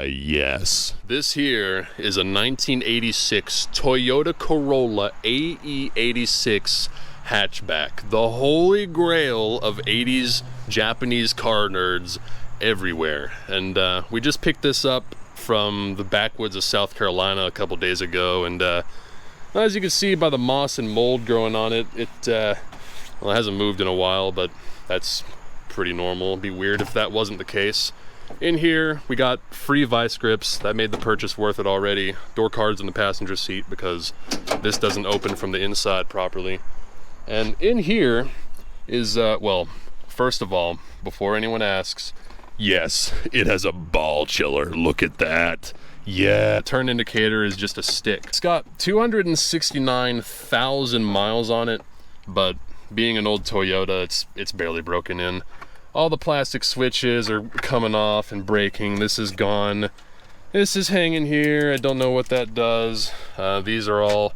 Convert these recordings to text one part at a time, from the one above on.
Yes. This here is a 1986 Toyota Corolla AE86 hatchback. The holy grail of 80s Japanese car nerds everywhere. And we just picked this up from the backwoods of South Carolina a couple days ago. And as you can see by the moss and mold growing on it, well, it hasn't moved in a while, but that's pretty normal. It'd be weird if that wasn't the case. In here, we got free vice grips. That made the purchase worth it already. Door cards in the passenger seat because this doesn't open from the inside properly. And in here is, well, first of all, before anyone asks, yes, it has a ball chiller. Look at that. Yeah, turn indicator is just a stick. It's got 269,000 miles on it, but being an old Toyota, it's barely broken in. All the plastic switches are coming off and breaking. This is gone. This is hanging here. I don't know what that does. These are all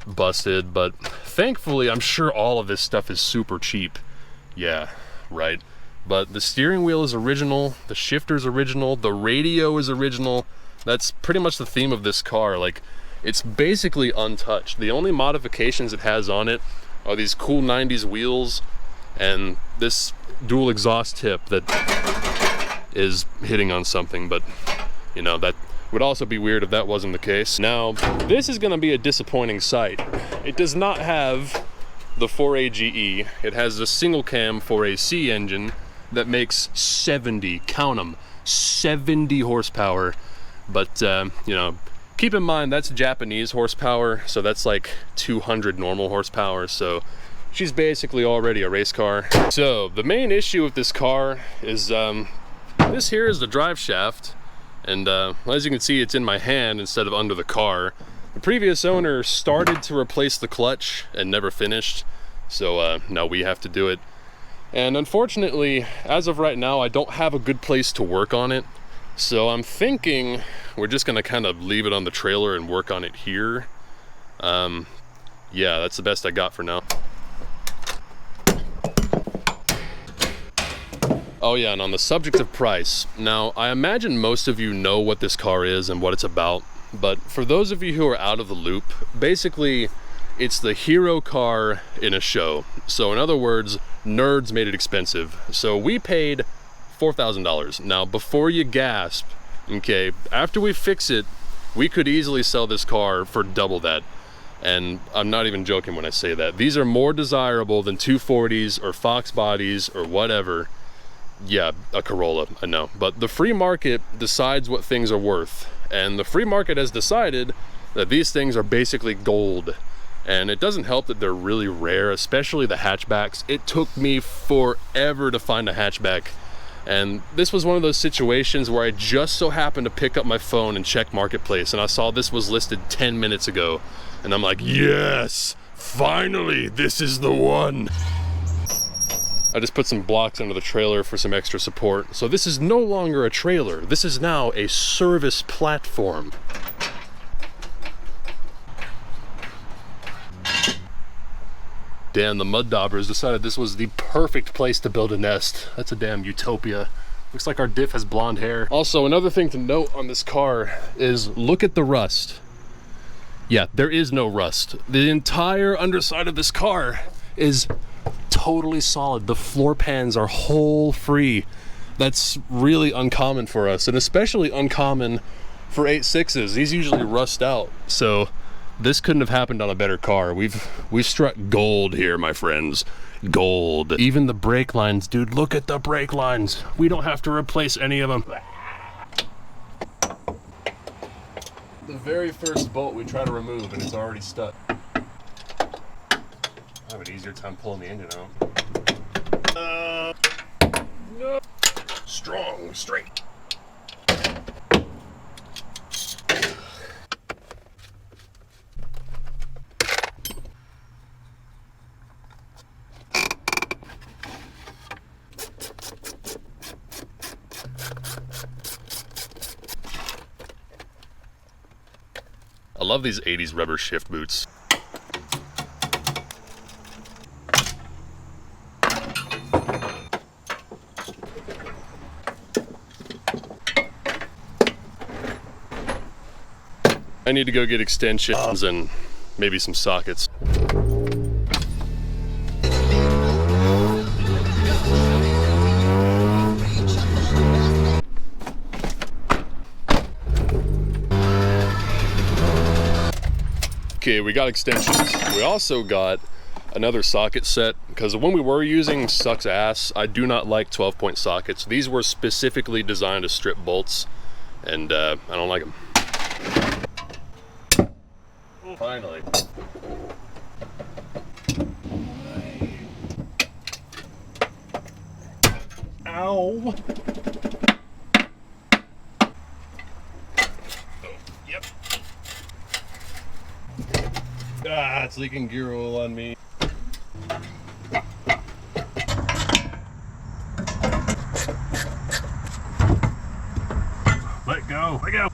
busted, but thankfully, I'm sure all of this stuff is super cheap. Yeah, right. But the steering wheel is original. The shifter's original. The radio is original. That's pretty much the theme of this car. Like, it's basically untouched. The only modifications it has on it are these cool 90s wheels and this dual exhaust tip that is hitting on something, but you know, that would also be weird if that wasn't the case. Now, this is gonna be a disappointing sight. It does not have the 4AGE. It has a single cam 4AC engine that makes 70, count them, 70 horsepower. But you know, keep in mind that's Japanese horsepower, so that's like 200 normal horsepower, so she's basically already a race car. So the main issue with this car is this here is the drive shaft, and as you can see, it's in my hand instead of under the car. The previous owner started to replace the clutch and never finished, so now we have to do it. And unfortunately, as of right now, I don't have a good place to work on it. So I'm thinking we're just gonna kind of leave it on the trailer and work on it here. Yeah, that's the best I got for now. Oh yeah, and on the subject of price, now I imagine most of you know what this car is and what it's about, but for those of you who are out of the loop, basically it's the hero car in a show. So in other words, nerds made it expensive. So we paid $4,000. Now, before you gasp, okay, after we fix it, we could easily sell this car for double that. And I'm not even joking when I say that. These are more desirable than 240s or Fox bodies or whatever. Yeah, a Corolla, I know. But the free market decides what things are worth. And the free market has decided that these things are basically gold. And it doesn't help that they're really rare, especially the hatchbacks. It took me forever to find a hatchback. And this was one of those situations where I just so happened to pick up my phone and check Marketplace, and I saw this was listed 10 minutes ago. And I'm like, yes, finally, this is the one. I just put some blocks under the trailer for some extra support. So this is no longer a trailer. This is now a service platform. Damn, the mud daubers decided this was the perfect place to build a nest. That's a damn utopia. Looks like our diff has blonde hair. Also, another thing to note on this car is look at the rust. Yeah, there is no rust. The entire underside of this car is totally solid. The floor pans are hole free. That's really uncommon for us, and especially uncommon for 86s. These usually rust out. So this couldn't have happened on a better car. We've struck gold here, my friends. Gold. Even the brake lines, dude, look at the brake lines. We don't have to replace any of them. The very first bolt we try to remove and it's already stuck. I have an easier time pulling the engine out. No. Strong, straight. I love these 80s rubber shift boots. I need to go get extensions and maybe some sockets. Okay, we got extensions. We also got another socket set, because the one we were using sucks ass. I do not like 12-point sockets. These were specifically designed to strip bolts, and I don't like them. Finally. Ow! Yep. Ah, it's leaking gear oil on me. Let go, let go.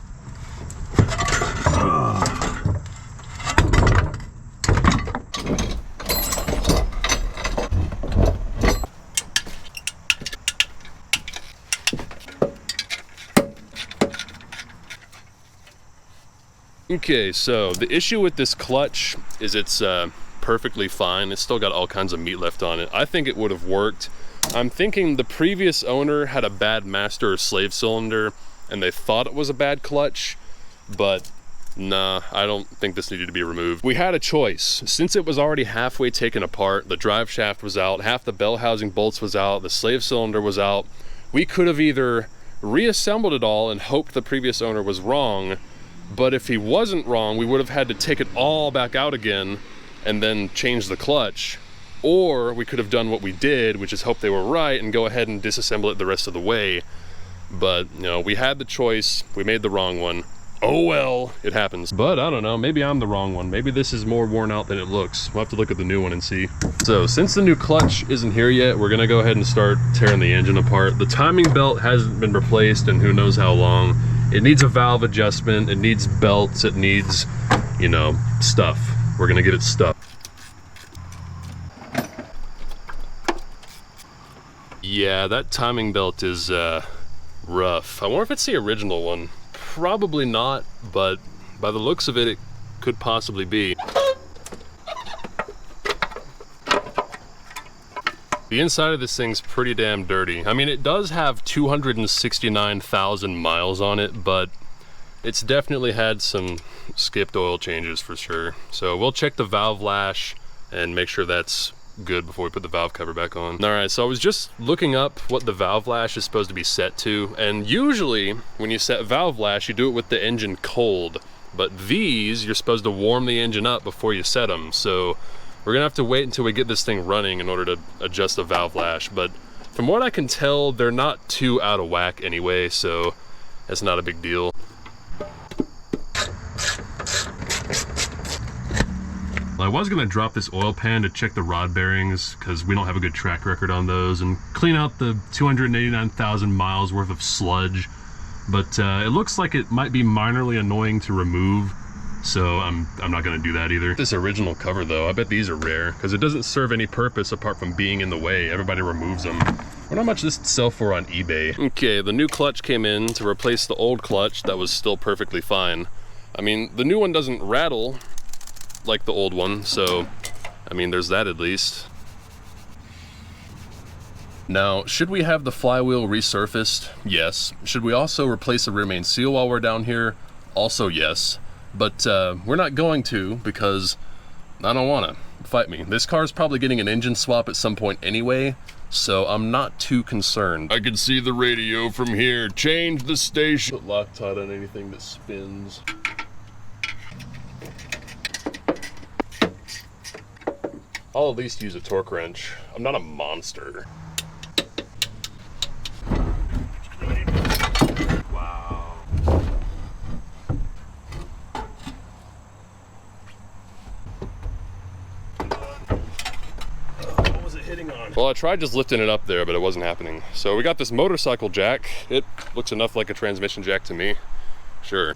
Okay, so the issue with this clutch is it's perfectly fine. It's still got all kinds of meat left on it. I think it would have worked. I'm thinking the previous owner had a bad master or slave cylinder and they thought it was a bad clutch, but nah, I don't think this needed to be removed. We had a choice. Since it was already halfway taken apart, the drive shaft was out, half the bell housing bolts was out, the slave cylinder was out, we could have either reassembled it all and hoped the previous owner was wrong, but if he wasn't wrong, we would have had to take it all back out again and then change the clutch. Or we could have done what we did, which is hope they were right and go ahead and disassemble it the rest of the way. But, you know, we had the choice, we made the wrong one. Oh well, it happens. But I don't know, maybe I'm the wrong one. Maybe this is more worn out than it looks. We'll have to look at the new one and see. So since the new clutch isn't here yet, we're gonna go ahead and start tearing the engine apart. The timing belt hasn't been replaced in who knows how long. It needs a valve adjustment, it needs belts, it needs, you know, stuff. We're gonna get it stuffed. Yeah, that timing belt is rough. I wonder if it's the original one. Probably not, but by the looks of it, it could possibly be. The inside of this thing's pretty damn dirty. I mean, it does have 269,000 miles on it, but it's definitely had some skipped oil changes for sure. So we'll check the valve lash and make sure that's good before we put the valve cover back on. All right, so I was just looking up what the valve lash is supposed to be set to, and usually when you set valve lash, you do it with the engine cold, but these, you're supposed to warm the engine up before you set them. So we're gonna have to wait until we get this thing running in order to adjust the valve lash, but from what I can tell, they're not too out of whack anyway, so that's not a big deal. I was gonna drop this oil pan to check the rod bearings because we don't have a good track record on those and clean out the 289,000 miles worth of sludge, but it looks like it might be minorly annoying to remove, so I'm not gonna do that either. This original cover though, I bet these are rare because it doesn't serve any purpose apart from being in the way. Everybody removes them. I wonder how much this would sell for on eBay. Okay, the new clutch came in to replace the old clutch that was still perfectly fine. I mean, the new one doesn't rattle like the old one, so I mean, there's that at least. Now, should we have the flywheel resurfaced? Yes. Should we also replace the rear main seal while we're down here? Also yes. But we're not going to because I don't wanna. Fight me. This car's probably getting an engine swap at some point anyway, so I'm not too concerned. I can see the radio from here. Change the station. Put Loctite on anything that spins. I'll at least use a torque wrench. I'm not a monster. Wow. What was it hitting on? Well, I tried just lifting it up there, but it wasn't happening. So we got this motorcycle jack. It looks enough like a transmission jack to me. Sure.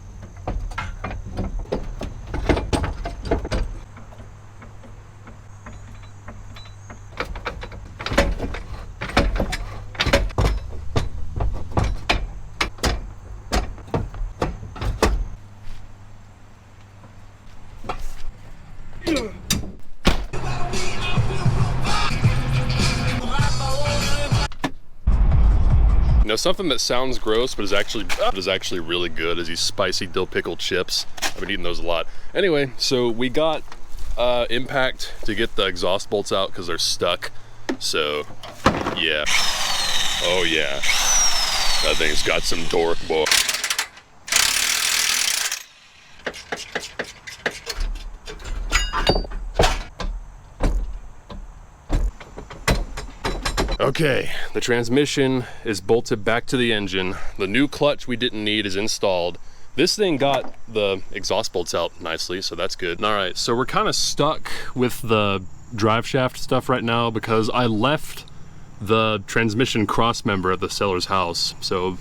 something that sounds gross but is actually really good is these spicy dill pickle chips. I've been eating those a lot. Anyway, so we got impact to get the exhaust bolts out because they're stuck. So yeah, oh yeah, that thing's got some torque, boy. Okay, the transmission is bolted back to the engine. The new clutch we didn't need is installed. This thing got the exhaust bolts out nicely, so that's good. All right, so we're kind of stuck with the drive shaft stuff right now because I left the transmission cross member at the seller's house. So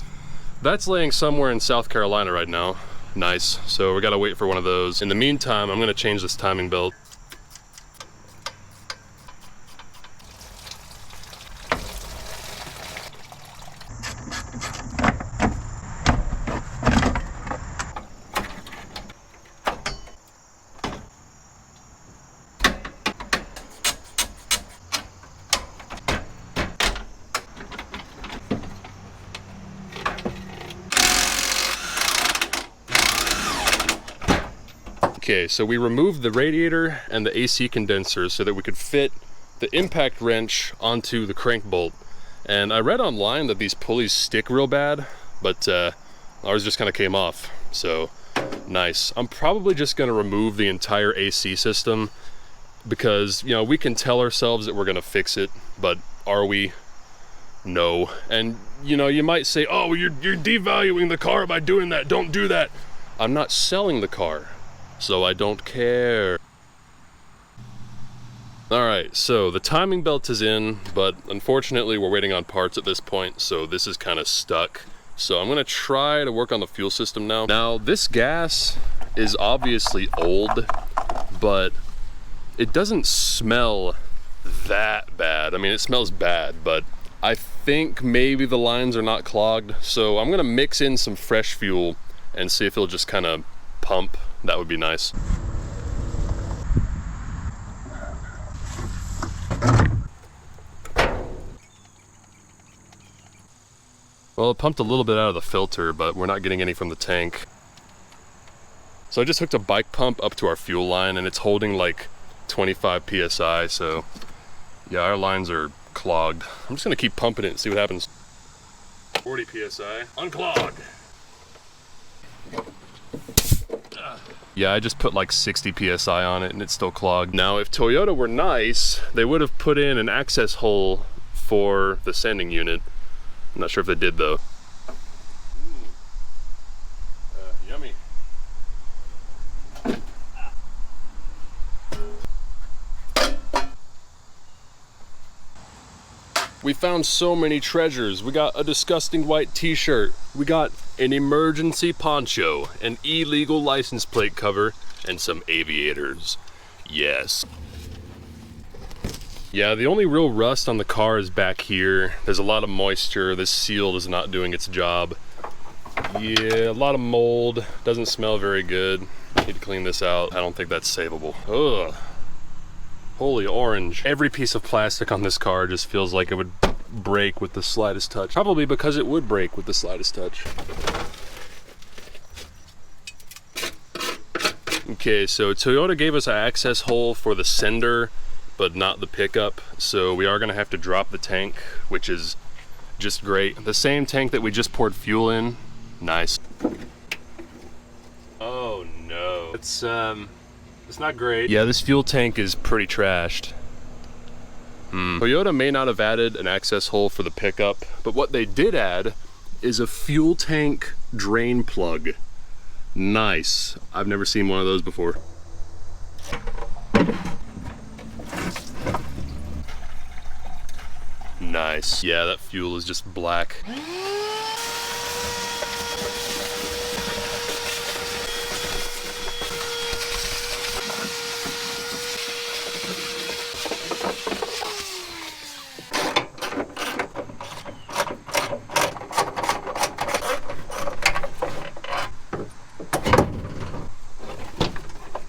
that's laying somewhere in South Carolina right now. Nice, so we gotta wait for one of those. In the meantime, I'm gonna change this timing belt. Okay, so we removed the radiator and the AC condenser so that we could fit the impact wrench onto the crank bolt. And I read online that these pulleys stick real bad, but ours just kind of came off, so nice. I'm probably just gonna remove the entire AC system because, you know, we can tell ourselves that we're gonna fix it, but are we? No. And, you know, you might say, oh, you're devaluing the car by doing that. Don't do that. I'm not selling the car, so I don't care. All right, so the timing belt is in, but unfortunately we're waiting on parts at this point, so this is kind of stuck. So I'm gonna try to work on the fuel system now. Now, this gas is obviously old, but it doesn't smell that bad. I mean, it smells bad, but I think maybe the lines are not clogged. So I'm gonna mix in some fresh fuel and see if it'll just kind of pump. That would be nice. Well, it pumped a little bit out of the filter, but we're not getting any from the tank. So I just hooked a bike pump up to our fuel line and it's holding like 25 PSI, so yeah, our lines are clogged. I'm just gonna keep pumping it and see what happens. 40 PSI, unclog. Yeah, I just put like 60 PSI on it and it's still clogged. Now, if Toyota were nice, they would have put in an access hole for the sending unit. I'm not sure if they did though. Yummy. We found so many treasures. We got a disgusting white t-shirt. We got an emergency poncho, an illegal license plate cover, and some aviators. Yes. Yeah, the only real rust on the car is back here. There's a lot of moisture. This seal is not doing its job. Yeah, a lot of mold. Doesn't smell very good. Need to clean this out. I don't think that's savable. Ugh. Holy orange. Every piece of plastic on this car just feels like it would break with the slightest touch. Probably because it would break with the slightest touch. Okay, so Toyota gave us an access hole for the sender, but not the pickup. So we are gonna have to drop the tank, which is just great. The same tank that we just poured fuel in. Nice. Oh no. It's not great. Yeah, this fuel tank is pretty trashed. Toyota may not have added an access hole for the pickup, but what they did add is a fuel tank drain plug. Nice. I've never seen one of those before. Nice. Yeah, that fuel is just black.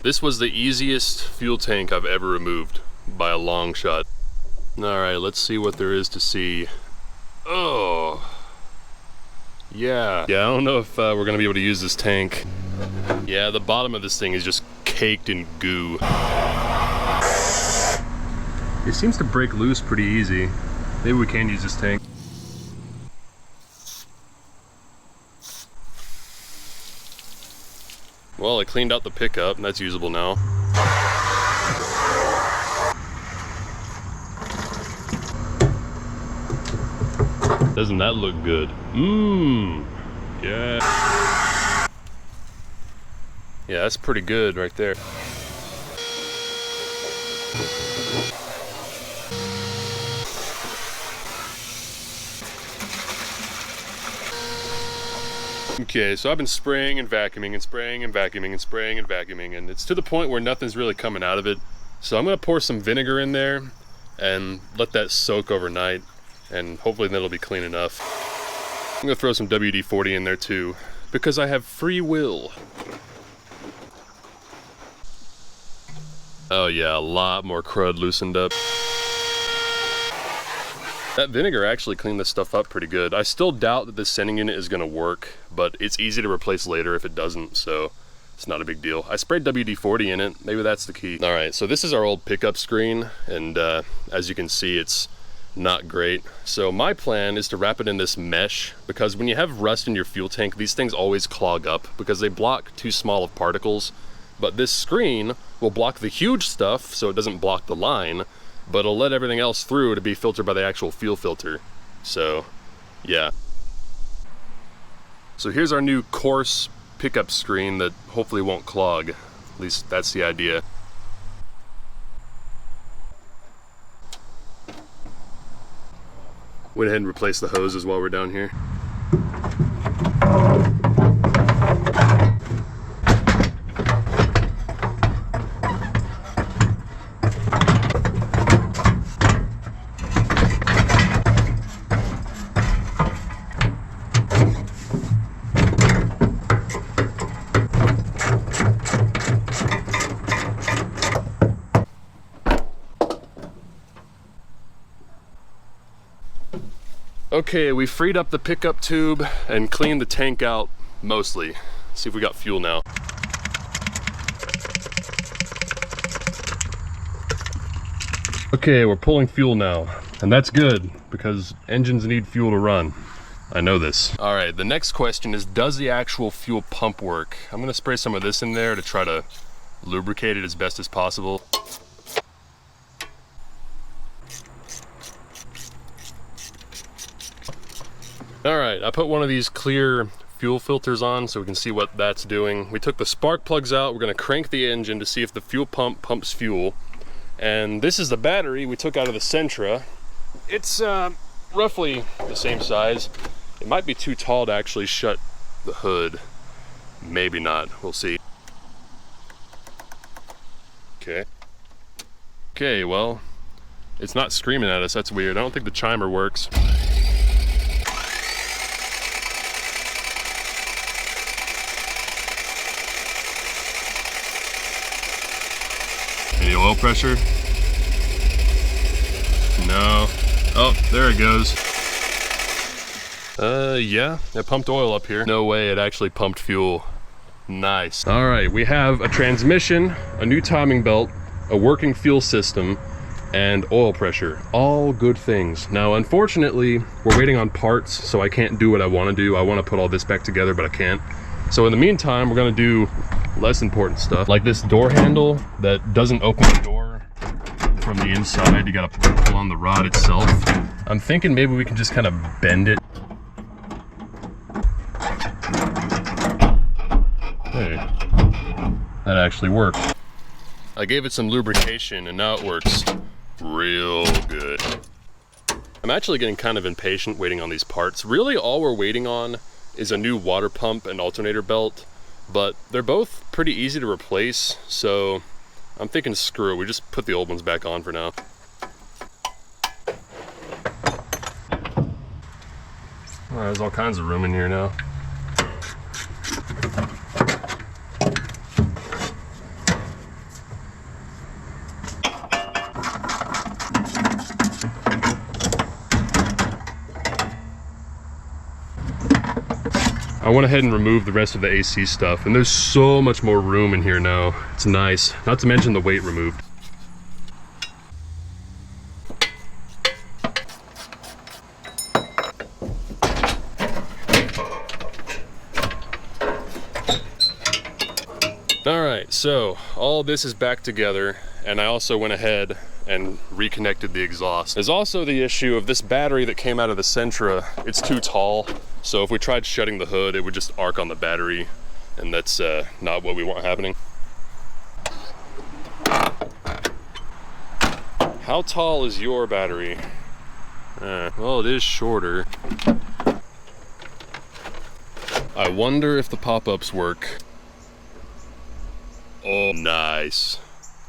This was the easiest fuel tank I've ever removed by a long shot. All right, let's see what there is to see. Oh, Yeah, I don't know if we're gonna be able to use this tank. Yeah, the bottom of this thing is just caked in goo. It seems to break loose pretty easy. Maybe we can use this tank. Well, I cleaned out the pickup, and that's usable now. Doesn't that look good? Mmm. Yeah. Yeah, that's pretty good right there. Okay, so I've been spraying and vacuuming and spraying and vacuuming and spraying and vacuuming, and it's to the point where nothing's really coming out of it. So I'm gonna pour some vinegar in there and let that soak overnight, and hopefully that'll be clean enough. I'm gonna throw some WD-40 in there too, because I have free will. Oh yeah, a lot more crud loosened up. That vinegar actually cleaned this stuff up pretty good. I still doubt that this sending unit is gonna work, but it's easy to replace later if it doesn't, so it's not a big deal. I sprayed WD-40 in it, maybe that's the key. All right, so this is our old pickup screen, and as you can see, it's not great. So my plan is to wrap it in this mesh, because when you have rust in your fuel tank, these things always clog up because they block too small of particles. But this screen will block the huge stuff so it doesn't block the line, but it'll let everything else through to be filtered by the actual fuel filter. So, yeah. So here's our new coarse pickup screen that hopefully won't clog. At least that's the idea. Went ahead and replaced the hoses while we're down here. Okay, we freed up the pickup tube and cleaned the tank out mostly. Let's see if we got fuel now. Okay, we're pulling fuel now, and that's good because engines need fuel to run. I know this. All right, the next question is, does the actual fuel pump work? I'm gonna spray some of this in there to try to lubricate it as best as possible. All right, I put one of these clear fuel filters on so we can see what that's doing. We took the spark plugs out. We're gonna crank the engine to see if the fuel pump pumps fuel. And this is the battery we took out of the Sentra. It's roughly the same size. It might be too tall to actually shut the hood. Maybe not, we'll see. Okay. Okay, well, it's not screaming at us, that's weird. I don't think the chimer works. Any oil pressure? No. Oh, there it goes. Yeah, it pumped oil up here. No way, it actually pumped fuel. Nice. All right, we have a transmission, a new timing belt, a working fuel system, and oil pressure. All good things. Now, unfortunately, we're waiting on parts, so I can't do what I want to do. I want to put all this back together, but I can't. So in the meantime, we're gonna do less important stuff, like this door handle that doesn't open the door from the inside. You gotta pull on the rod itself. I'm thinking maybe we can just kind of bend it. Hey, that actually worked. I gave it some lubrication and now it works real good. I'm actually getting kind of impatient waiting on these parts. Really all we're waiting on is a new water pump and alternator belt, but they're both pretty easy to replace, so I'm thinking screw it, we just put the old ones back on for now. Oh, there's all kinds of room in here now. I went ahead and removed the rest of the AC stuff, and there's so much more room in here now. It's nice, not to mention the weight removed. Alright, so all this is back together, and I also went ahead and reconnected the exhaust. There's also the issue of this battery that came out of the Sentra. It's too tall, so if we tried shutting the hood, it would just arc on the battery, and that's not what we want happening. How tall is your battery? Well, it is shorter. I wonder if the pop-ups work. Oh, nice.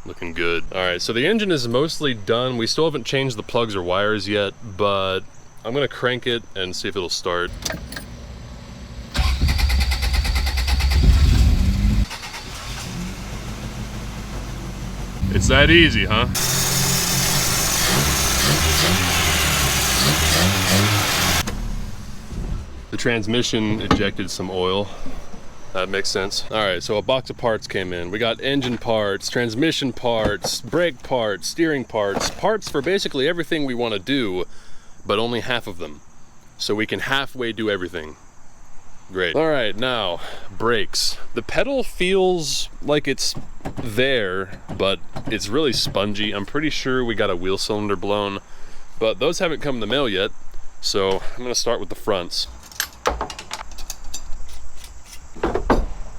Looking good. All right, so the engine is mostly done. We still haven't changed the plugs or wires yet, but I'm gonna crank it and see if it'll start. It's that easy, huh? The transmission ejected some oil. That makes sense. All right, so a box of parts came in. We got engine parts, transmission parts, brake parts, steering parts, parts for basically everything we want to do, but only half of them. So we can halfway do everything. Great. All right, now, brakes. The pedal feels like it's there, but it's really spongy. I'm pretty sure we got a wheel cylinder blown, but those haven't come in the mail yet. So I'm gonna start with the fronts.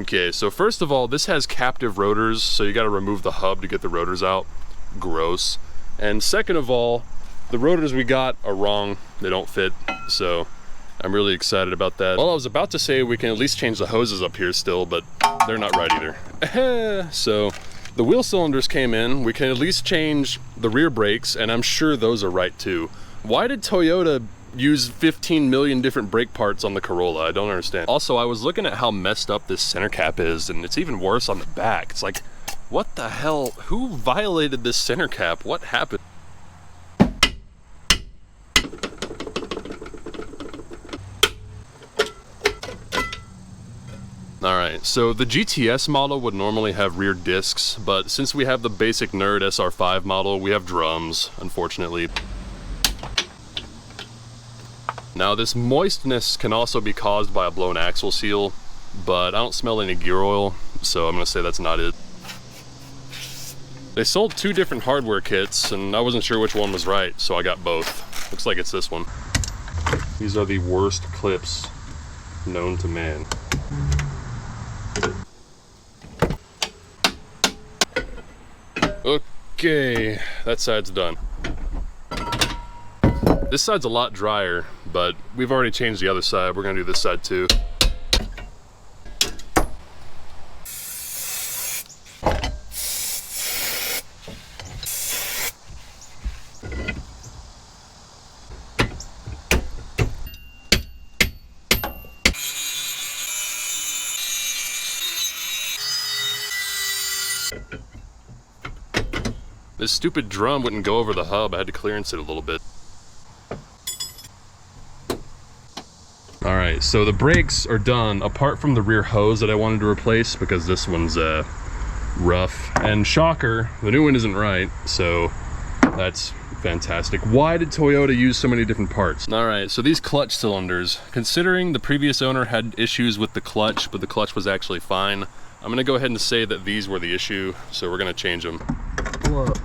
Okay, so first of all, this has captive rotors, so you gotta remove the hub to get the rotors out. Gross. And second of all, the rotors we got are wrong. They don't fit, so I'm really excited about that. Well, I was about to say we can at least change the hoses up here still, but they're not right either. So the wheel cylinders came in. We can at least change the rear brakes, and I'm sure those are right too. Why did Toyota use 15 million different brake parts on the Corolla? I don't understand. Also, I was looking at how messed up this center cap is, and it's even worse on the back. It's like, what the hell? Who violated this center cap? What happened? Alright, so the GTS model would normally have rear discs, but since we have the basic Nerd SR5 model, we have drums, unfortunately. Now this moistness can also be caused by a blown axle seal, but I don't smell any gear oil, so I'm gonna say that's not it. They sold two different hardware kits, and I wasn't sure which one was right, so I got both. Looks like it's this one. These are the worst clips known to man. Okay, that side's done. This side's a lot drier, but we've already changed the other side. We're gonna do this side too. This stupid drum wouldn't go over the hub. I had to clearance it a little bit. All right, so the brakes are done, apart from the rear hose that I wanted to replace because this one's rough. And shocker, the new one isn't right, so that's fantastic. Why did Toyota use so many different parts? All right, so these clutch cylinders, considering the previous owner had issues with the clutch, but the clutch was actually fine, I'm gonna go ahead and say that these were the issue, so we're gonna change them. Pull up.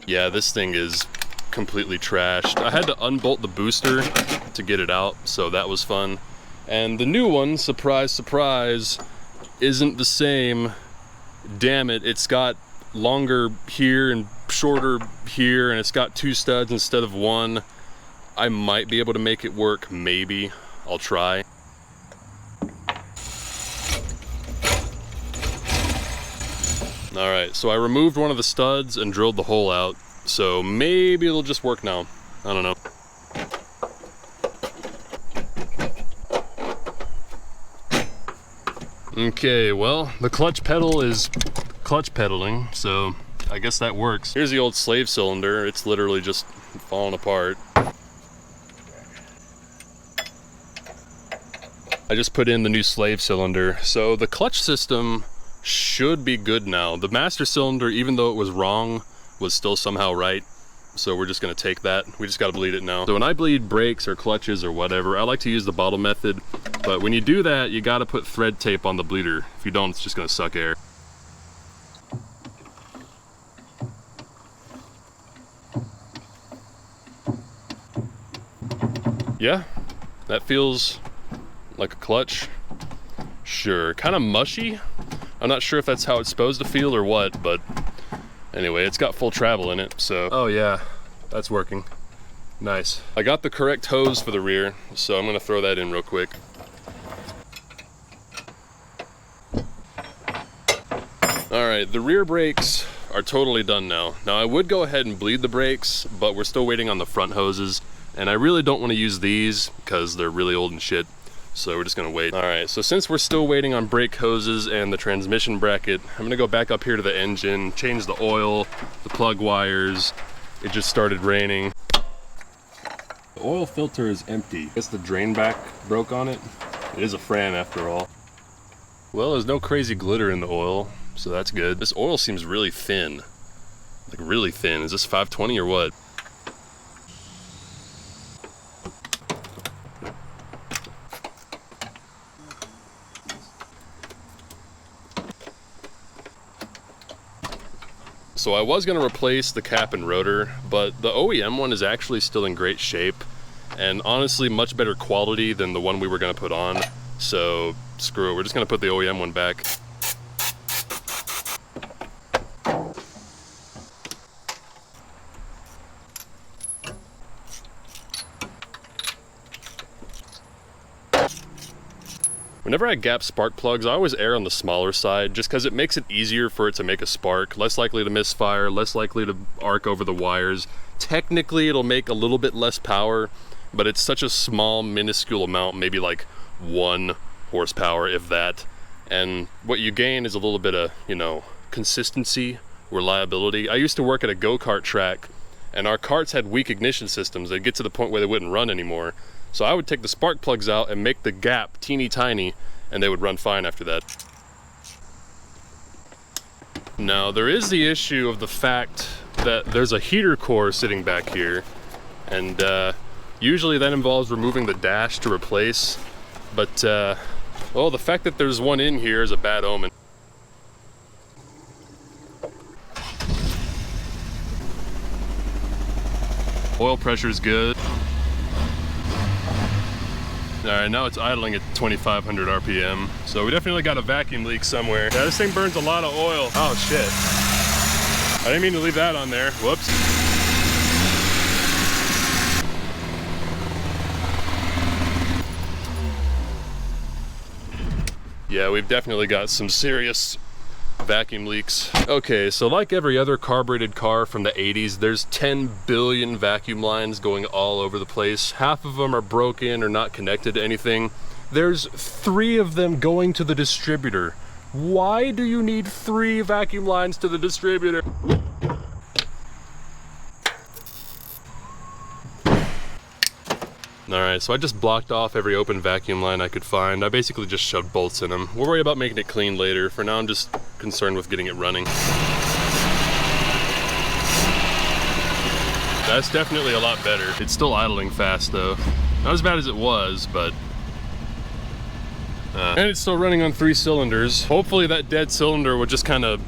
Yeah, this thing is completely trashed. I had to unbolt the booster to get it out, so that was fun. And the new one, surprise, surprise, isn't the same. Damn it, it's got longer here and shorter here, and it's got two studs instead of one. I might be able to make it work, maybe. I'll try. All right, so I removed one of the studs and drilled the hole out, so maybe it'll just work now. I don't know. Okay, well, the clutch pedal is clutch pedaling, so I guess that works. Here's the old slave cylinder. It's literally just falling apart. I just put in the new slave cylinder. So the clutch system should be good now. The master cylinder, even though it was wrong, was still somehow right. So we're just gonna take that. We just gotta bleed it now. So when I bleed brakes or clutches or whatever, I like to use the bottle method. But when you do that, you gotta put thread tape on the bleeder. If you don't, it's just gonna suck air. Yeah, that feels like a clutch. Sure, kind of mushy. I'm not sure if that's how it's supposed to feel or what, but anyway, it's got full travel in it, so. Oh yeah, that's working. Nice. I got the correct hose for the rear, so I'm gonna throw that in real quick. All right, the rear brakes are totally done now. Now I would go ahead and bleed the brakes, but we're still waiting on the front hoses, and I really don't want to use these because they're really old and shit. So we're just gonna wait. All right, so since we're still waiting on brake hoses and the transmission bracket, I'm gonna go back up here to the engine, change the oil, the plug wires. It just started raining. The oil filter is empty. I guess the drain back broke on it. It is a Fran after all. Well, there's no crazy glitter in the oil, so that's good. This oil seems really thin. Like really thin. Is this 520 or what? So I was gonna replace the cap and rotor, but the OEM one is actually still in great shape and honestly much better quality than the one we were gonna put on. So screw it, we're just gonna put the OEM one back. Whenever I gap spark plugs, I always err on the smaller side just because it makes it easier for it to make a spark, less likely to misfire, less likely to arc over the wires. Technically, it'll make a little bit less power, but it's such a small, minuscule amount, maybe like 1 horsepower, if that. And what you gain is a little bit of, you know, consistency, reliability. I used to work at a go-kart track, and our karts had weak ignition systems. They'd get to the point where they wouldn't run anymore. So I would take the spark plugs out and make the gap teeny tiny, and they would run fine after that. Now, there is the issue of the fact that there's a heater core sitting back here, and usually that involves removing the dash to replace, but well, the fact that there's one in here is a bad omen. Oil pressure's good. All right, now it's idling at 2,500 RPM. So we definitely got a vacuum leak somewhere. Yeah, this thing burns a lot of oil. Oh shit. I didn't mean to leave that on there. Whoops. Yeah, we've definitely got some serious vacuum leaks. Okay, so like every other carbureted car from the 80s, there's 10 billion vacuum lines going all over the place. Half of them are broken or not connected to anything. There's 3 of them going to the distributor. Why do you need 3 vacuum lines to the distributor? Alright, so I just blocked off every open vacuum line I could find. I basically just shoved bolts in them. We'll worry about making it clean later. For now, I'm just concerned with getting it running. That's definitely a lot better. It's still idling fast though. Not as bad as it was, but... and it's still running on 3 cylinders. Hopefully that dead cylinder will just kind of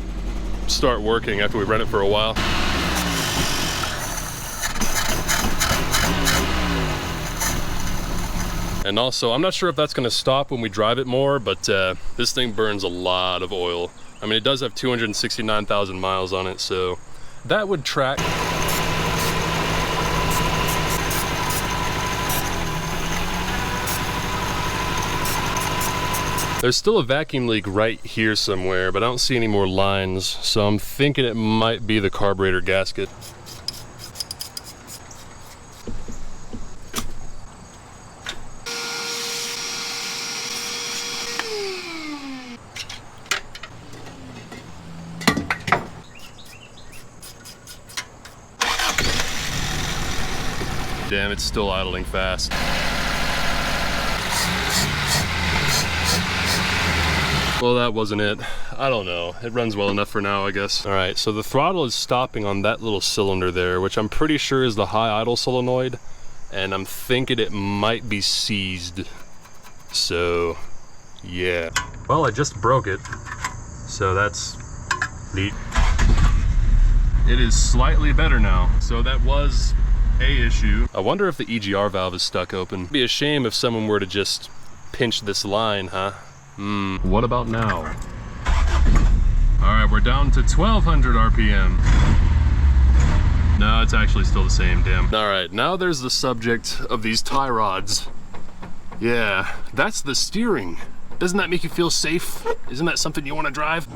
start working after we run it for a while. And also, I'm not sure if that's gonna stop when we drive it more, but this thing burns a lot of oil. I mean, it does have 269,000 miles on it, so that would track. There's still a vacuum leak right here somewhere, but I don't see any more lines, so I'm thinking it might be the carburetor gasket. Damn, it's still idling fast. Well, that wasn't it. I don't know. It runs well enough for now, I guess. All right, so the throttle is stopping on that little cylinder there, which I'm pretty sure is the high idle solenoid, and I'm thinking it might be seized. So, yeah. Well, I just broke it, so that's neat. It is slightly better now. So that was a issue. I wonder if the EGR valve is stuck open. It'd be a shame if someone were to just pinch this line, huh? What about now? All right, we're down to 1200 RPM. No, it's actually still the same, damn. All right, now there's the subject of these tie rods. Yeah, that's the steering. Doesn't that make you feel safe? Isn't that something you want to drive?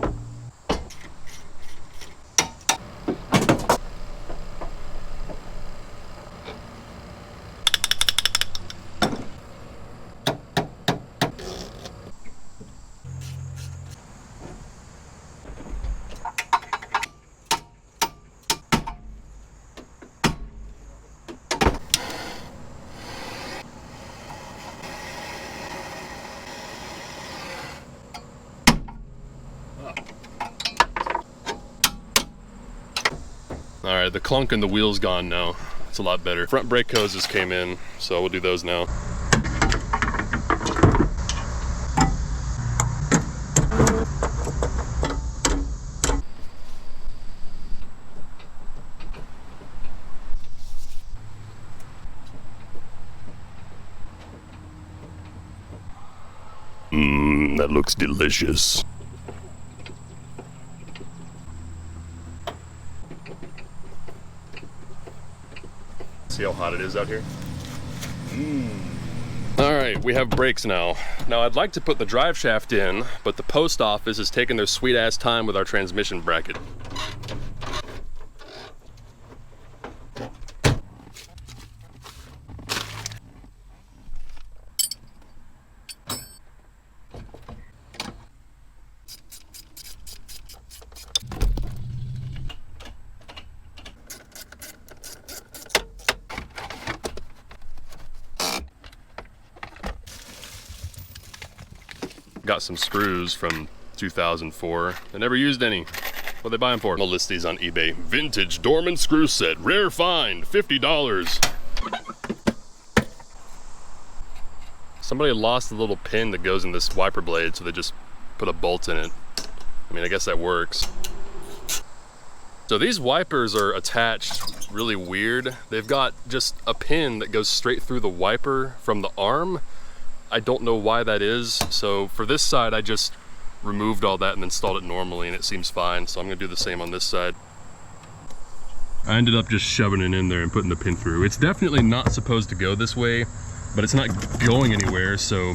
All right, the clunk in the wheel's gone now. It's a lot better. Front brake hoses came in, so we'll do those now. That looks delicious. See how hot it is out here? All right, we have brakes now. Now I'd like to put the drive shaft in, but the post office is taking their sweet ass time with our transmission bracket. Got some screws from 2004. I never used any. What they buy them for? I'll list these on eBay. Vintage Dorman screw set. Rare find. $50. Somebody lost the little pin that goes in this wiper blade, so they just put a bolt in it. I mean, I guess that works. So these wipers are attached really weird. They've got just a pin that goes straight through the wiper from the arm. I don't know why that is. So for this side, I just removed all that and installed it normally, and it seems fine. So I'm gonna do the same on this side. I ended up just shoving it in there and putting the pin through. It's definitely not supposed to go this way, but it's not going anywhere, so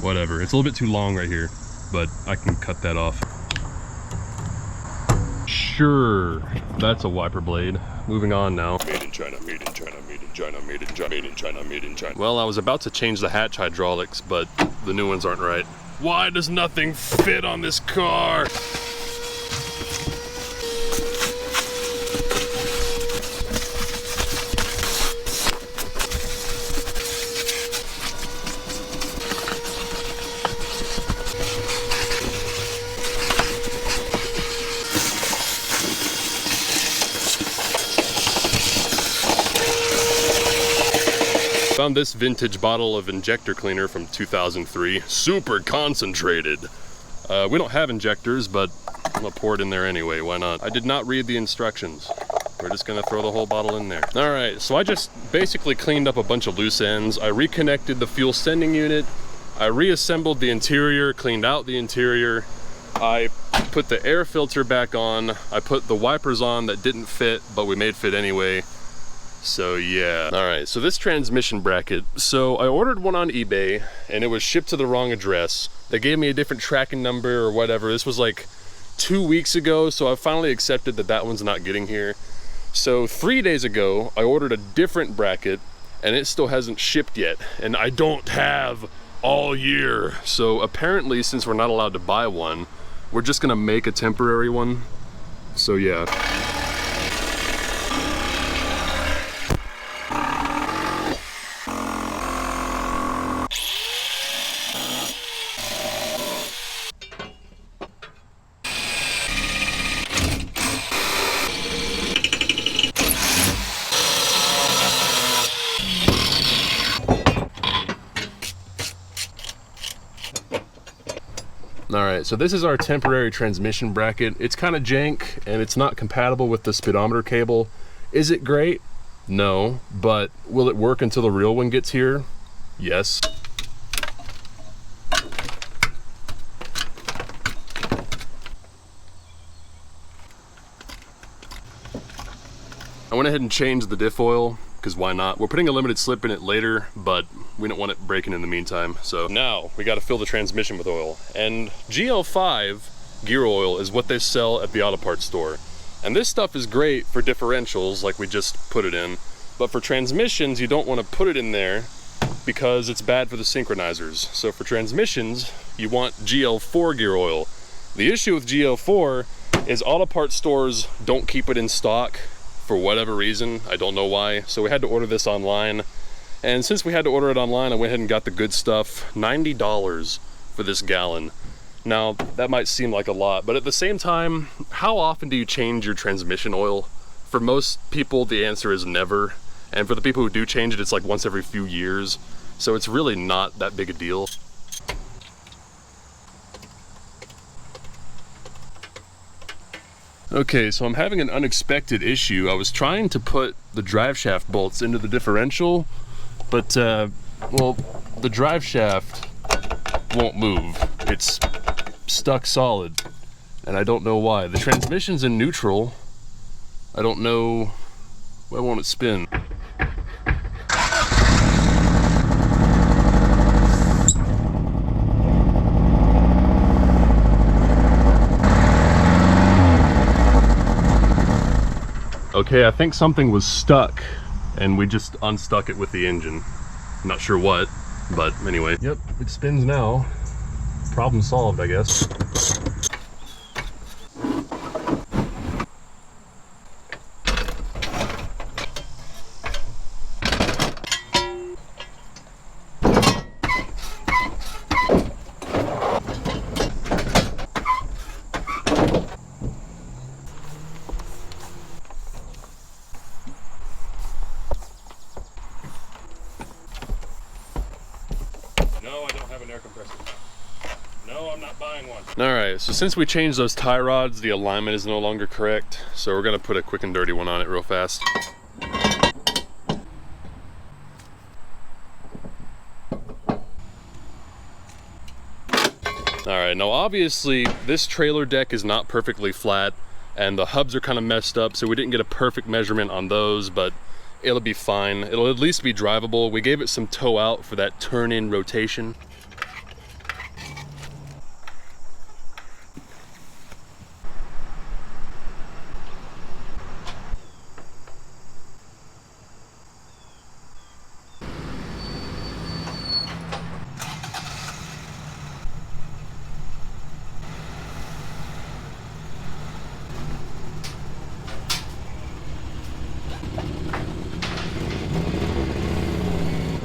whatever. It's a little bit too long right here, but I can cut that off. Sure, that's a wiper blade. Moving on now. Made in China, made in China, made in China, made in China, made in China, made in China. Well, I was about to change the hatch hydraulics, but the new ones aren't right. Why does nothing fit on this car? Found this vintage bottle of injector cleaner from 2003, super concentrated. We don't have injectors, but I'm gonna pour it in there anyway, why not? I did not read the instructions. We're just gonna throw the whole bottle in there. All right, so I just basically cleaned up a bunch of loose ends. I reconnected the fuel sending unit. I reassembled the interior, cleaned out the interior. I put the air filter back on. I put the wipers on that didn't fit, but we made fit anyway. So yeah. All right, so this transmission bracket. So I ordered one on eBay and it was shipped to the wrong address. They gave me a different tracking number or whatever. This was like 2 weeks ago, so I finally accepted that that one's not getting here. So 3 days ago, I ordered a different bracket and it still hasn't shipped yet. And I don't have all year. So apparently, since we're not allowed to buy one, we're just gonna make a temporary one. So yeah. All right, so this is our temporary transmission bracket. It's kind of jank and it's not compatible with the speedometer cable. Is it great? No, but will it work until the real one gets here? Yes. I went ahead and changed the diff oil, because why not? We're putting a limited slip in it later, but we don't want it breaking in the meantime. So now we got to fill the transmission with oil. And GL5 gear oil is what they sell at the auto parts store. And this stuff is great for differentials, like we just put it in. But for transmissions, you don't want to put it in there because it's bad for the synchronizers. So for transmissions, you want GL4 gear oil. The issue with GL4 is auto parts stores don't keep it in stock for whatever reason. I don't know why. So we had to order this online. And since we had to order it online, I went ahead and got the good stuff. $90 for this gallon. Now, that might seem like a lot, but at the same time, how often do you change your transmission oil? For most people, the answer is never. And for the people who do change it, it's like once every few years. So it's really not that big a deal. Okay, so I'm having an unexpected issue. I was trying to put the drive shaft bolts into the differential, but, well, the drive shaft won't move. It's stuck solid, and I don't know why. The transmission's in neutral. I don't know, why won't it spin? Okay, I think something was stuck and we just unstuck it with the engine. Not sure what, but anyway. Yep, it spins now. Problem solved, I guess. No, I don't have an air compressor. No, I'm not buying one. All right, so since we changed those tie rods, the alignment is no longer correct. So we're gonna put a quick and dirty one on it real fast. All right, now obviously this trailer deck is not perfectly flat and the hubs are kind of messed up, so we didn't get a perfect measurement on those, but it'll be fine. It'll at least be drivable. We gave it some toe out for that turn-in rotation.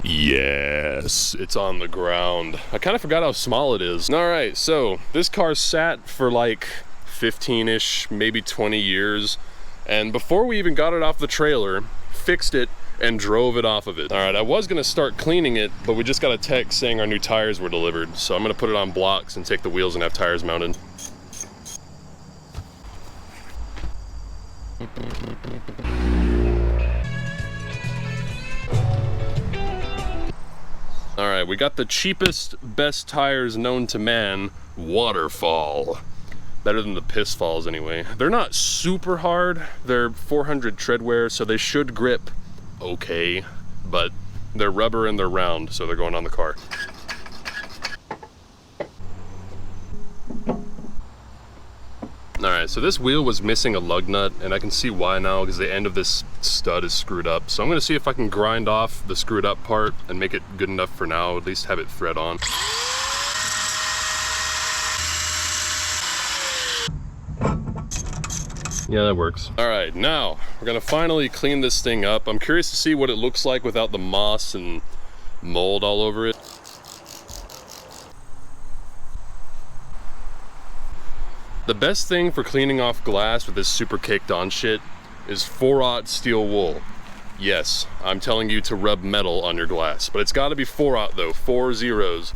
Yes, it's on the ground. I kind of forgot how small it is. All right, so this car sat for like 15-ish, maybe 20 years. And before we even got it off the trailer, fixed it and drove it off of it. All right, I was gonna start cleaning it, but we just got a text saying our new tires were delivered. So I'm gonna put it on blocks and take the wheels and have tires mounted. All right, we got the cheapest, best tires known to man, Waterfall. Better than the Piss Falls anyway. They're not super hard. They're 400 treadwear, so they should grip okay, but they're rubber and they're round, so they're going on the car. All right, so this wheel was missing a lug nut, and I can see why now, because the end of this stud is screwed up. So I'm gonna see if I can grind off the screwed up part and make it good enough for now, at least have it thread on. Yeah, that works. All right, now we're gonna finally clean this thing up. I'm curious to see what it looks like without the moss and mold all over it. The best thing for cleaning off glass with this super caked on shit is 4/0 steel wool. Yes, I'm telling you to rub metal on your glass, but it's gotta be 4/0 though, 4 zeros.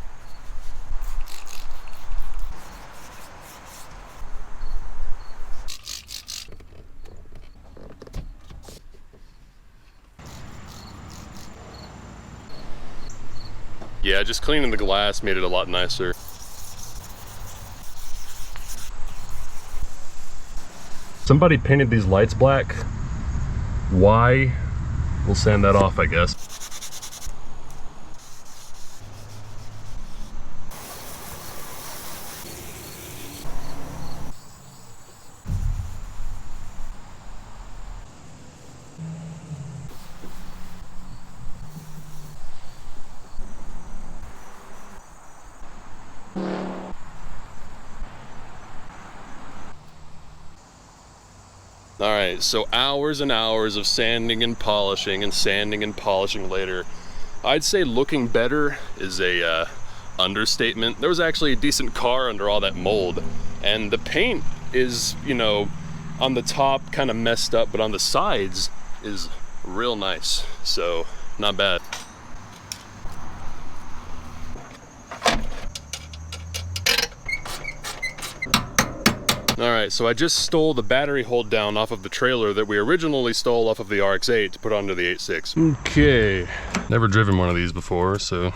Yeah, just cleaning the glass made it a lot nicer. Somebody painted these lights black. Why? We'll sand that off, I guess. All right, so hours and hours of sanding and polishing and sanding and polishing later. I'd say looking better is a understatement. There was actually a decent car under all that mold, and the paint is, you know, on the top kind of messed up, but on the sides is real nice, so not bad. All right, so I just stole the battery hold down off of the trailer that we originally stole off of the RX-8 to put onto the 86. Okay, never driven one of these before, so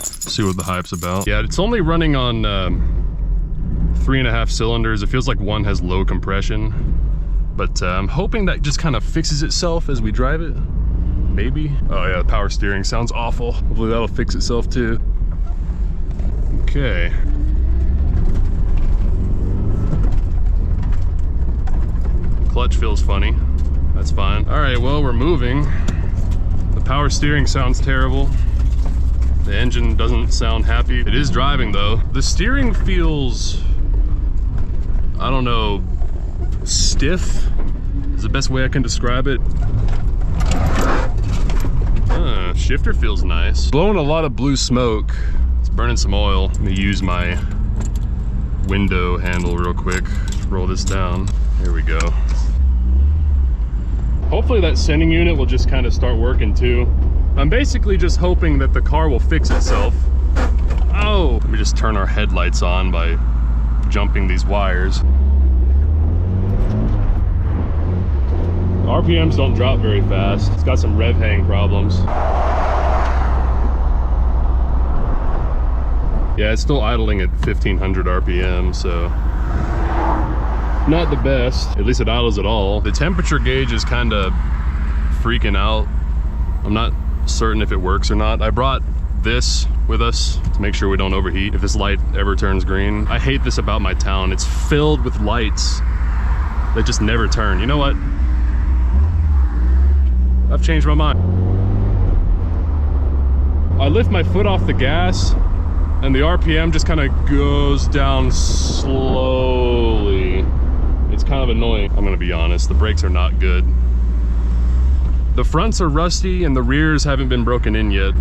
see what the hype's about. Yeah, it's only running on 3.5 cylinders. It feels like one has low compression, but I'm hoping that just kind of fixes itself as we drive it, maybe. Oh yeah, the power steering sounds awful. Hopefully that'll fix itself too. Okay. Clutch feels funny. That's fine. All right, well, we're moving. The power steering sounds terrible. The engine doesn't sound happy. It is driving though. The steering feels, I don't know, stiff is the best way I can describe it. Shifter feels nice. Blowing a lot of blue smoke. It's burning some oil. Let me use my window handle real quick. Roll this down. There we go. Hopefully that sending unit will just kind of start working too. I'm basically just hoping that the car will fix itself. Oh! Let me just turn our headlights on by jumping these wires. RPMs don't drop very fast. It's got some rev hang problems. Yeah, it's still idling at 1500 RPM, so not the best. At least it idles at all. The temperature gauge is kind of freaking out. I'm not certain if it works or not. I brought this with us to make sure we don't overheat if this light ever turns green. I hate this about my town. It's filled with lights that just never turn. You know what? I've changed my mind. I lift my foot off the gas and the RPM just kind of goes down slowly. It's kind of annoying. I'm gonna be honest, the brakes are not good. The fronts are rusty and the rears haven't been broken in yet.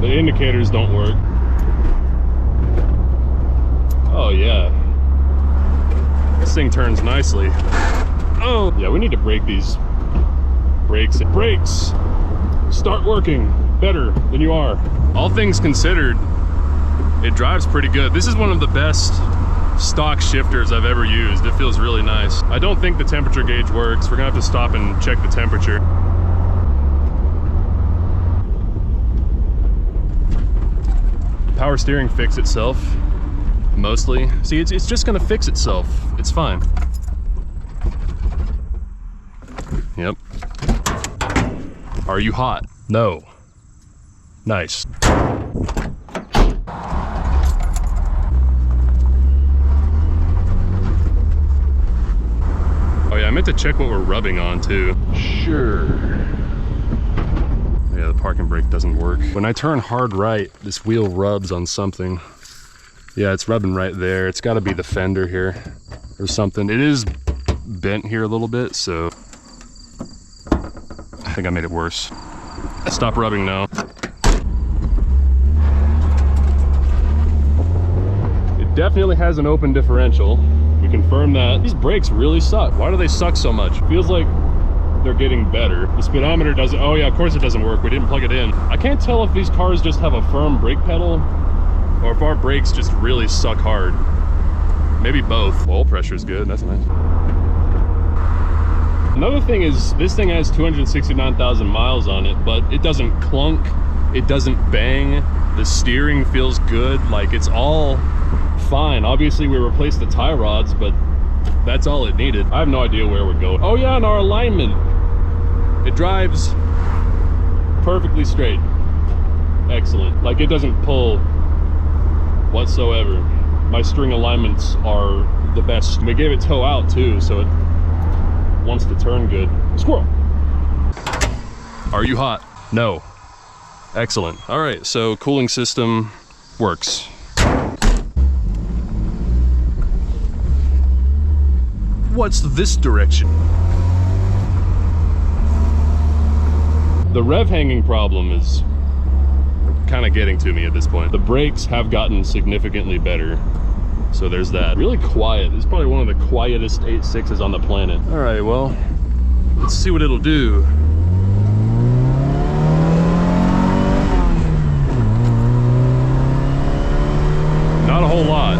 The indicators don't work. Oh yeah. This thing turns nicely. Oh! Yeah, we need to break these brakes. Brakes! Start working better than you are. All things considered, it drives pretty good. This is one of the best stock shifters I've ever used. It feels really nice. I don't think the temperature gauge works. We're gonna have to stop and check the temperature. Power steering fixed itself, mostly. See, it's just gonna fix itself. It's fine. Yep. Are you hot? No. Nice. Oh yeah, I meant to check what we're rubbing on too. Sure. Yeah, the parking brake doesn't work. When I turn hard right, this wheel rubs on something. Yeah, it's rubbing right there. It's gotta be the fender here or something. It is bent here a little bit, so I think I made it worse. Stop rubbing now. It definitely has an open differential. We confirm that. These brakes really suck. Why do they suck so much? Feels like they're getting better. The speedometer doesn't, oh yeah, of course it doesn't work. We didn't plug it in. I can't tell if these cars just have a firm brake pedal or if our brakes just really suck hard. maybe both. Oil pressure is good, that's nice. Another thing is, this thing has 269,000 miles on it, but it doesn't clunk, it doesn't bang, the steering feels good, like it's all fine. Obviously we replaced the tie rods, but that's all it needed. I have no idea where we're going. Oh yeah, and our alignment. It drives perfectly straight. Excellent. Like it doesn't pull whatsoever. My string alignments are the best. We gave it toe out too, so it wants to turn good. Squirrel! Are you hot? No. Excellent. All right, so cooling system works. What's this direction? The rev hanging problem is kind of getting to me at this point. The brakes have gotten significantly better. So there's that. Really quiet. This is probably one of the quietest 8.6s on the planet. All right, well, let's see what it'll do. Not a whole lot.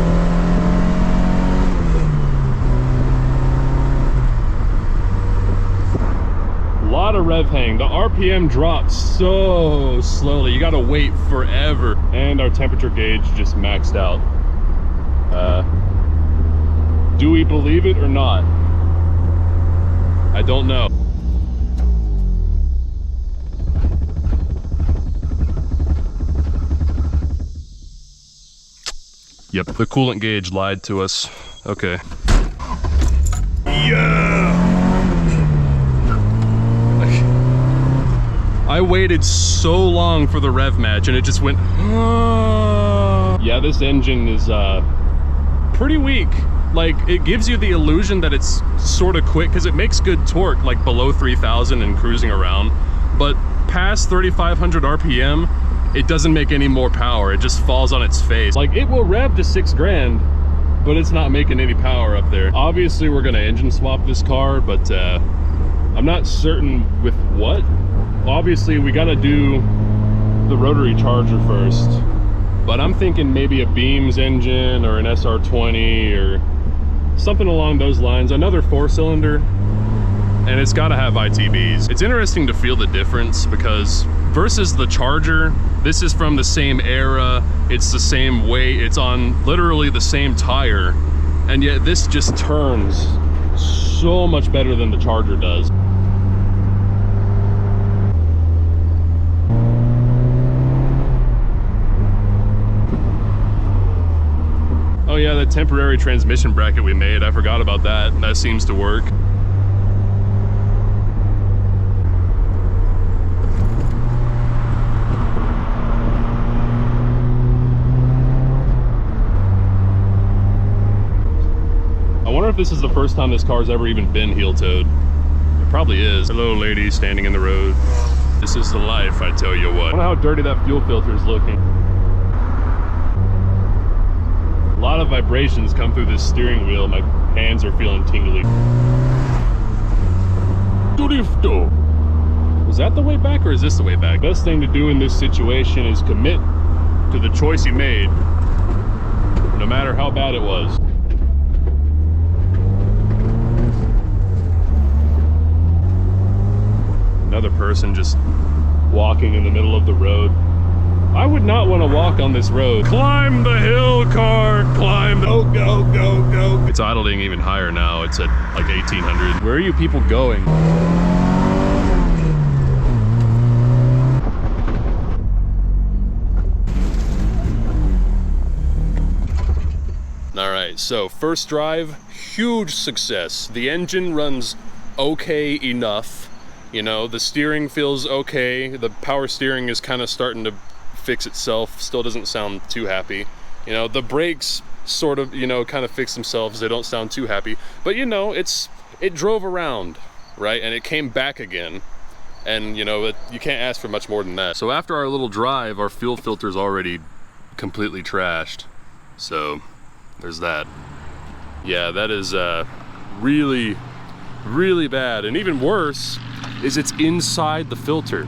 A lot of rev hang. The RPM drops so slowly. You gotta wait forever. And our temperature gauge just maxed out. Do we believe it or not? I don't know. Yep, the coolant gauge lied to us. Okay. Yeah! I waited so long for the rev match and it just went, Yeah, this engine is pretty weak. Like, it gives you the illusion that it's sort of quick because it makes good torque, like below 3,000 and cruising around. But past 3,500 RPM, it doesn't make any more power. It just falls on its face. Like, it will rev to 6 grand, but it's not making any power up there. Obviously, we're gonna engine swap this car, but I'm not certain with what. Obviously, we gotta do the rotary charger first. But I'm thinking maybe a Beams engine or an SR20 or something along those lines. Another 4-cylinder, and it's gotta have ITBs. It's interesting to feel the difference because versus the Charger, this is from the same era, it's the same weight, it's on literally the same tire, and yet this just turns so much better than the Charger does. Oh yeah, the temporary transmission bracket we made, I forgot about that. That seems to work. I wonder if this is the first time this car's ever even been heel-toed. It probably is. Hello, lady standing in the road. This is the life, I tell you what. I wonder how dirty that fuel filter is looking. A lot of vibrations come through this steering wheel. My hands are feeling tingly. Was that the way back or is this the way back? Best thing to do in this situation is commit to the choice you made, no matter how bad it was. Another person just walking in the middle of the road. I would not want to walk on this road. Climb the hill, car, climb the... Go, go, go, go. It's idling even higher now. It's at like 1,800. Where are you people going? All right, so first drive, huge success. The engine runs okay enough. You know, the steering feels okay. The power steering is kind of starting to fix itself. Still doesn't sound too happy. You know, the brakes sort of, you know, kind of fix themselves. They don't sound too happy. But you know, it drove around, right? And it came back again. And you know, you can't ask for much more than that. So after our little drive, our fuel filter's already completely trashed. So there's that. Yeah, that is really, really bad. And even worse is it's inside the filter.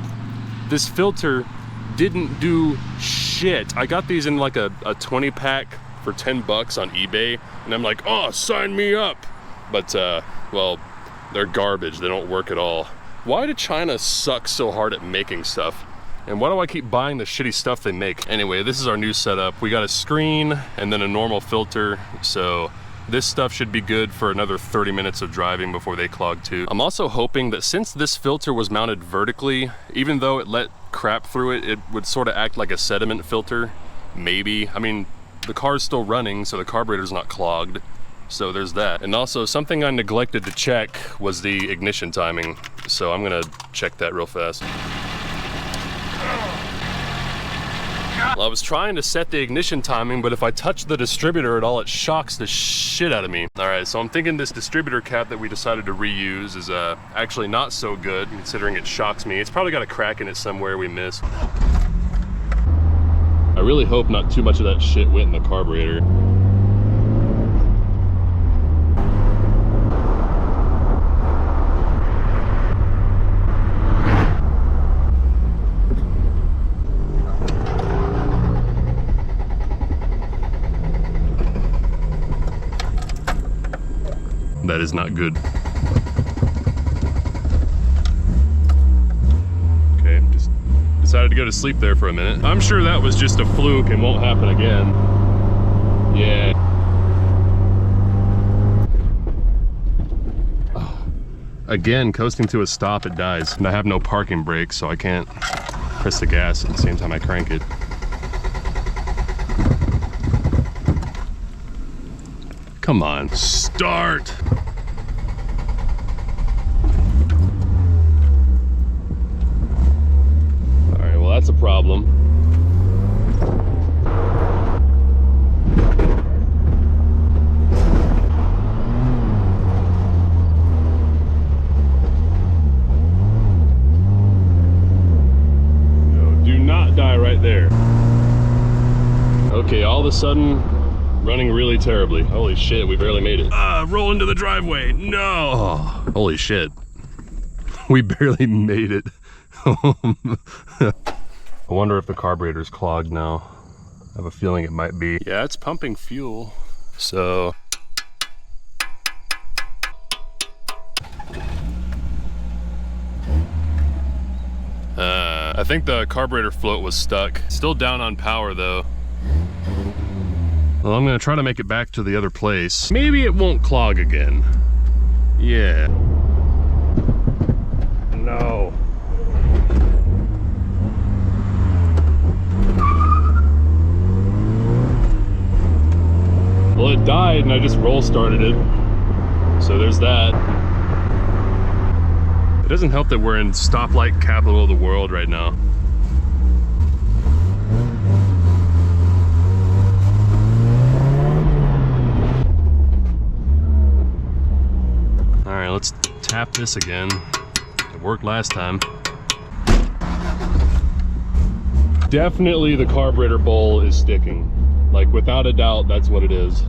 This filter didn't do shit. I got these in like a 20 pack for 10 bucks on eBay, and I'm like, oh, sign me up. But, well, they're garbage. They don't work at all. Why did China suck so hard at making stuff? And why do I keep buying the shitty stuff they make? Anyway, this is our new setup. We got a screen and then a normal filter, so this stuff should be good for another 30 minutes of driving before they clog too. I'm also hoping that since this filter was mounted vertically, even though it let crap through it, it would sort of act like a sediment filter, maybe. I mean, the car's still running, so the carburetor's not clogged. So there's that. And also, something I neglected to check was the ignition timing. So I'm gonna check that real fast. Well, I was trying to set the ignition timing, but if I touch the distributor at all, it shocks the shit out of me. All right, so I'm thinking this distributor cap that we decided to reuse is actually not so good, considering it shocks me. It's probably got a crack in it somewhere we missed. I really hope not too much of that shit went in the carburetor. That is not good. Okay, just decided to go to sleep there for a minute. I'm sure that was just a fluke and won't happen again. Yeah. Again, coasting to a stop, it dies. And I have no parking brakes, so I can't press the gas at the same time I crank it. Come on, start! Alright, well that's a problem. No, do not die right there. Okay, all of a sudden, running really terribly. Holy shit, we barely made it. Roll into the driveway. No. Oh, holy shit. We barely made it. I wonder if the carburetor's clogged now. I have a feeling it might be. Yeah, it's pumping fuel. So. I think the carburetor float was stuck. Still down on power though. Well, I'm gonna try to make it back to the other place. Maybe it won't clog again. Yeah. No. Well, it died and I just roll started it. So there's that. It doesn't help that we're in stoplight capital of the world right now. Alright, let's tap this again. It worked last time. Definitely the carburetor bowl is sticking. Like, without a doubt, that's what it is.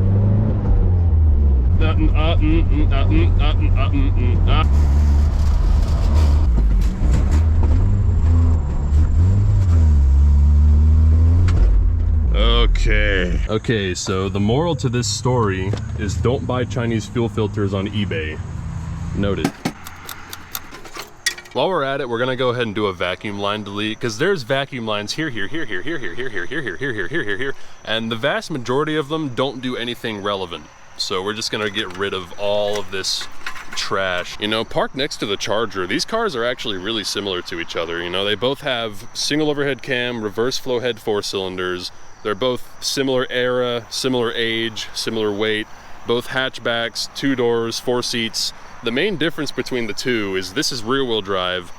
Okay, so the moral to this story is don't buy Chinese fuel filters on eBay. Noted. While we're at it, we're gonna go ahead and do a vacuum line delete, because there's vacuum lines here, and the vast majority of them don't do anything relevant. So we're just gonna get rid of all of this trash. You know, parked next to the Charger, these cars are actually really similar to each other. You know, they both have single overhead cam, reverse flow head 4-cylinders. They're both similar era, similar age, similar weight, both hatchbacks, 2 doors, 4 seats. The main difference between the two is this is rear-wheel drive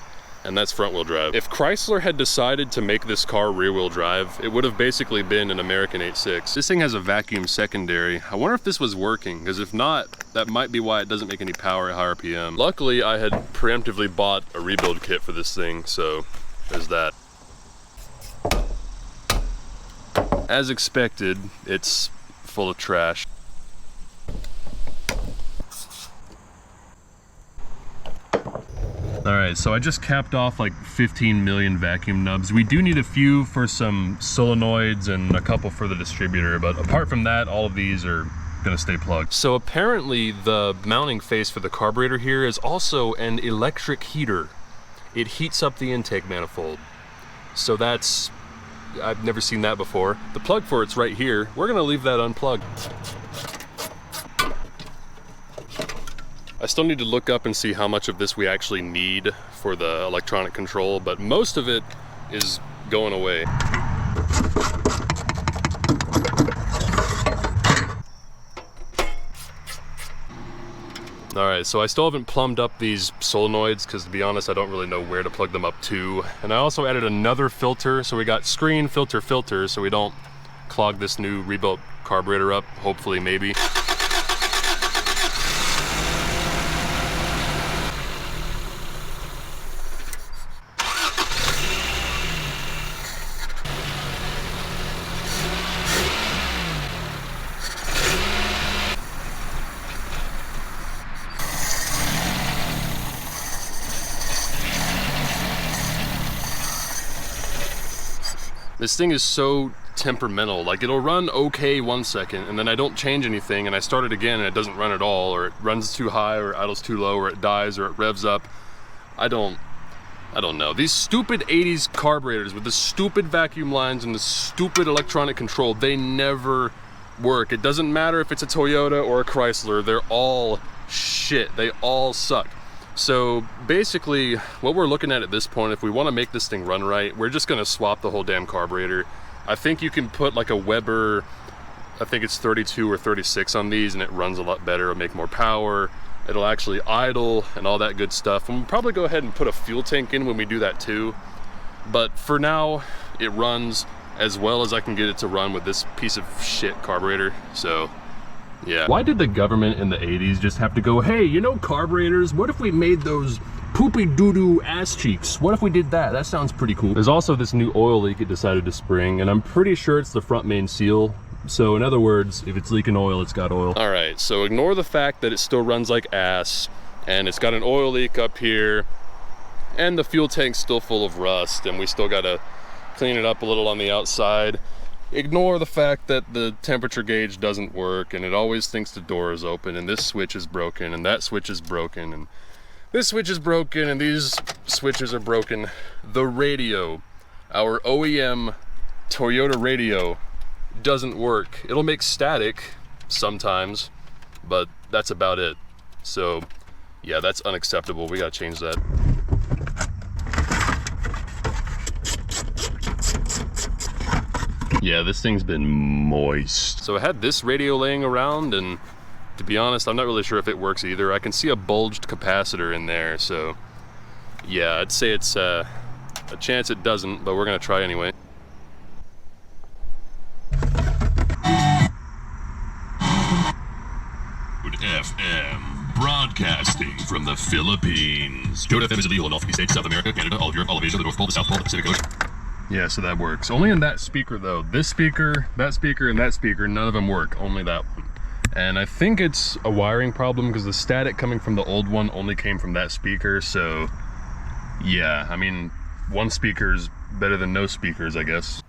and that's front-wheel drive. If Chrysler had decided to make this car rear-wheel drive, it would have basically been an American 8.6. This thing has a vacuum secondary. I wonder if this was working, because if not, that might be why it doesn't make any power at high RPM. Luckily, I had preemptively bought a rebuild kit for this thing, so there's that. As expected, it's full of trash. All right, so I just capped off like 15 million vacuum nubs. We do need a few for some solenoids and a couple for the distributor, but apart from that, all of these are gonna stay plugged. So apparently the mounting face for the carburetor here is also an electric heater. It heats up the intake manifold. So that's, I've never seen that before. The plug for it's right here. We're gonna leave that unplugged. I still need to look up and see how much of this we actually need for the electronic control, but most of it is going away. All right, so I still haven't plumbed up these solenoids because, to be honest, I don't really know where to plug them up to. And I also added another filter, so we got screen, filter, filter, so we don't clog this new rebuilt carburetor up, hopefully, maybe. This thing is so temperamental. Like, it'll run okay 1 second, and then I don't change anything, and I start it again, and it doesn't run at all, or it runs too high, or idles too low, or it dies, or it revs up. I don't know. These stupid 80s carburetors with the stupid vacuum lines and the stupid electronic control, they never work. It doesn't matter if it's a Toyota or a Chrysler, they're all shit. They all suck. So basically, what we're looking at this point, if we want to make this thing run right, we're just going to swap the whole damn carburetor. I think you can put like a Weber, I think it's 32 or 36 on these, and it runs a lot better. It'll make more power. It'll actually idle and all that good stuff. And we'll probably go ahead and put a fuel tank in when we do that too. But for now, it runs as well as I can get it to run with this piece of shit carburetor. So yeah. Why did the government in the 80s just have to go, hey, you know carburetors, what if we made those poopy doo-doo ass cheeks? What if we did that? That sounds pretty cool. There's also this new oil leak it decided to spring, and I'm pretty sure it's the front main seal. So in other words, if it's leaking oil, it's got oil. All right, so ignore the fact that it still runs like ass, and it's got an oil leak up here, and the fuel tank's still full of rust, and we still gotta clean it up a little on the outside. Ignore the fact that the temperature gauge doesn't work, and it always thinks the door is open, and this switch is broken, and that switch is broken, and this switch is broken, and these switches are broken. The radio, our OEM Toyota radio, doesn't work. It'll make static sometimes, but that's about it. So yeah, that's unacceptable. We gotta change that. Yeah, this thing's been moist. So I had this radio laying around, and to be honest, I'm not really sure if it works either. I can see a bulged capacitor in there, so yeah, I'd say it's a chance it doesn't, but we're gonna try anyway. FM, broadcasting from the Philippines. Toyota FM is illegal in all 50 states, South America, Canada, all of Europe, all of Asia, the North Pole, the South Pole, the Pacific Ocean. Yeah, so that works. Only in that speaker though. This speaker, that speaker, and that speaker, none of them work, only that one. And I think it's a wiring problem because the static coming from the old one only came from that speaker, so yeah, I mean, one speaker's better than no speakers, I guess.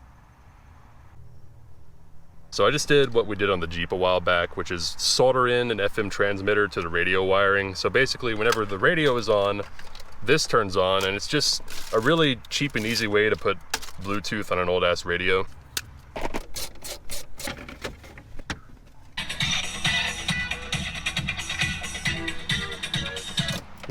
So I just did what we did on the Jeep a while back, which is solder in an FM transmitter to the radio wiring. So basically, whenever the radio is on, this turns on, and it's just a really cheap and easy way to put Bluetooth on an old ass radio.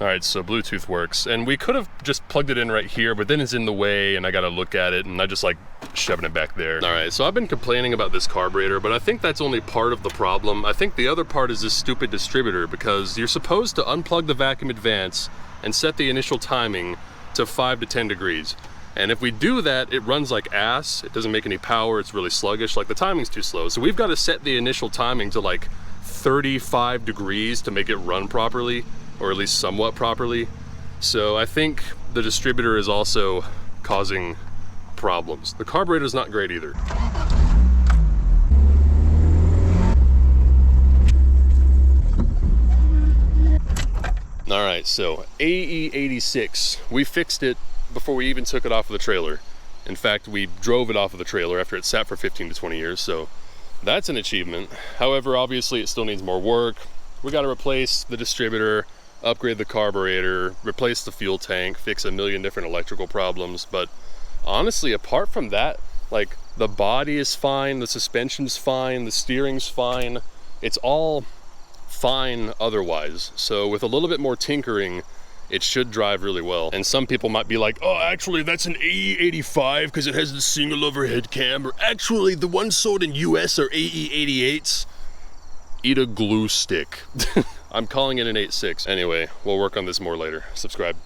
All right, so Bluetooth works, and we could have just plugged it in right here, but then it's in the way, and I gotta look at it, and I just like shoving it back there. All right, so I've been complaining about this carburetor, but I think that's only part of the problem. I think the other part is this stupid distributor, because you're supposed to unplug the vacuum advance and set the initial timing to 5 to 10 degrees. And if we do that, it runs like ass. It doesn't make any power. It's really sluggish. Like, the timing's too slow. So we've got to set the initial timing to like 35 degrees to make it run properly, or at least somewhat properly. So I think the distributor is also causing problems. The carburetor's not great either. All right, so AE86, we fixed it before we even took it off of the trailer. In fact, we drove it off of the trailer after it sat for 15 to 20 years, so that's an achievement. However, obviously it still needs more work. We got to replace the distributor, upgrade the carburetor, replace the fuel tank, fix a million different electrical problems. But honestly, apart from that, like, the body is fine, the suspension's fine, the steering's fine. It's all fine otherwise. So with a little bit more tinkering, it should drive really well. And some people might be like, oh, actually that's an AE85 because it has the single overhead cam, or actually the ones sold in US are AE88s. Eat a glue stick. I'm calling it an 8.6. Anyway, we'll work on this more later. Subscribe.